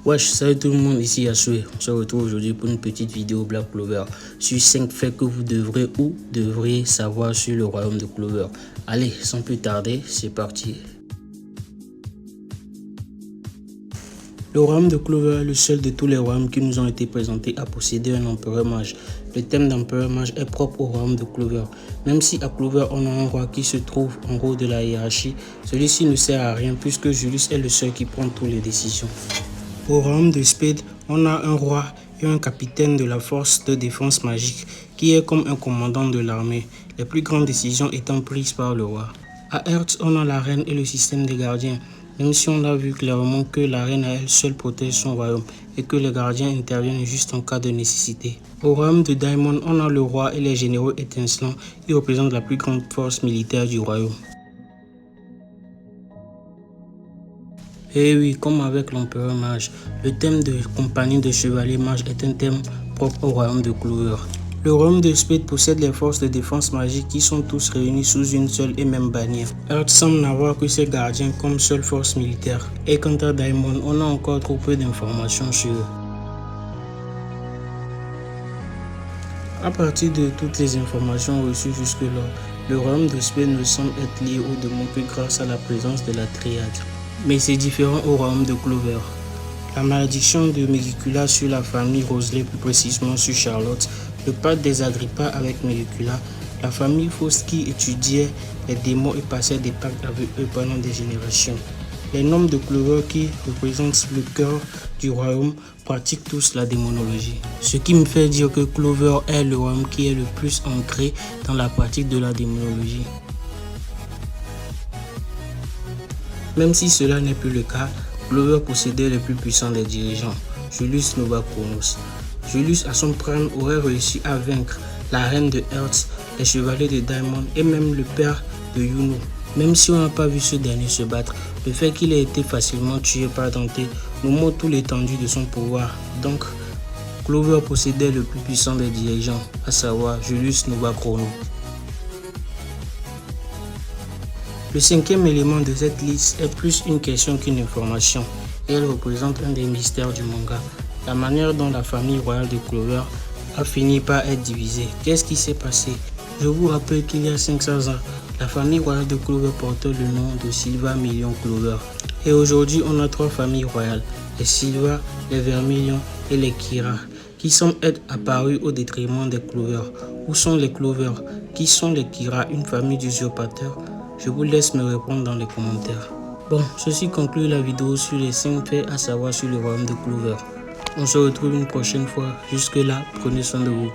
Wesh, salut tout le monde, ici Yasue. On se retrouve aujourd'hui pour une petite vidéo Black Clover sur 5 faits que vous devrez ou devriez savoir sur le royaume de Clover. Allez, sans plus tarder, c'est parti. Le royaume de Clover est le seul de tous les royaumes qui nous ont été présentés à posséder un empereur mage. Le thème d'empereur mage est propre au royaume de Clover. Même si à Clover on a un roi qui se trouve en haut de la hiérarchie, celui-ci ne sert à rien puisque Julius est le seul qui prend toutes les décisions. Au royaume de Spade, on a un roi et un capitaine de la force de défense magique qui est comme un commandant de l'armée, les plus grandes décisions étant prises par le roi. À Earth, on a la reine et le système des gardiens, même si on a vu clairement que la reine à elle seule protège son royaume et que les gardiens interviennent juste en cas de nécessité. Au royaume de Diamond, on a le roi et les généraux étincelants qui représentent la plus grande force militaire du royaume. Et oui, comme avec l'empereur mage, le thème de compagnie de chevaliers mages est un thème propre au royaume de Clover. Le royaume de Spade possède les forces de défense magique qui sont tous réunies sous une seule et même bannière. Earth semble n'avoir que ses gardiens comme seule force militaire. Et quant à Diamond, on a encore trop peu d'informations sur eux. À partir de toutes les informations reçues jusque-là, le royaume de Spade ne semble être lié au démon que grâce à la présence de la triade. Mais c'est différent au royaume de Clover. La malédiction de Megicula sur la famille Roseley, plus précisément sur Charlotte, le pacte des Agrippa avec Megicula, la famille Faust qui étudiait les démons et passait des pactes avec eux pendant des générations. Les noms de Clover qui représentent le cœur du royaume pratiquent tous la démonologie. Ce qui me fait dire que Clover est le royaume qui est le plus ancré dans la pratique de la démonologie. Même si cela n'est plus le cas, Clover possédait le plus puissant des dirigeants, Julius Novachronos. Julius à son prime aurait réussi à vaincre la reine de Earth, les chevaliers de Diamond et même le père de Yuno. Même si on n'a pas vu ce dernier se battre, le fait qu'il ait été facilement tué par Dante nous montre tout l'étendue de son pouvoir. Donc, Clover possédait le plus puissant des dirigeants, à savoir Julius Novachronos. Le cinquième élément de cette liste est plus une question qu'une information et elle représente un des mystères du manga. La manière dont la famille royale de Clover a fini par être divisée. Qu'est-ce qui s'est passé? Je vous rappelle qu'il y a 500 ans, la famille royale de Clover portait le nom de Silva Million Clover. Et aujourd'hui, on a 3 familles royales, les Silva, les Vermilion et les Kira, qui semblent être apparus au détriment des Clover. Où sont les Clover? Qui sont les Kira, une famille d'usurpateurs? Je vous laisse me répondre dans les commentaires. Bon, ceci conclut la vidéo sur les 5 faits à savoir sur le royaume de Clover. On se retrouve une prochaine fois. Jusque là, prenez soin de vous.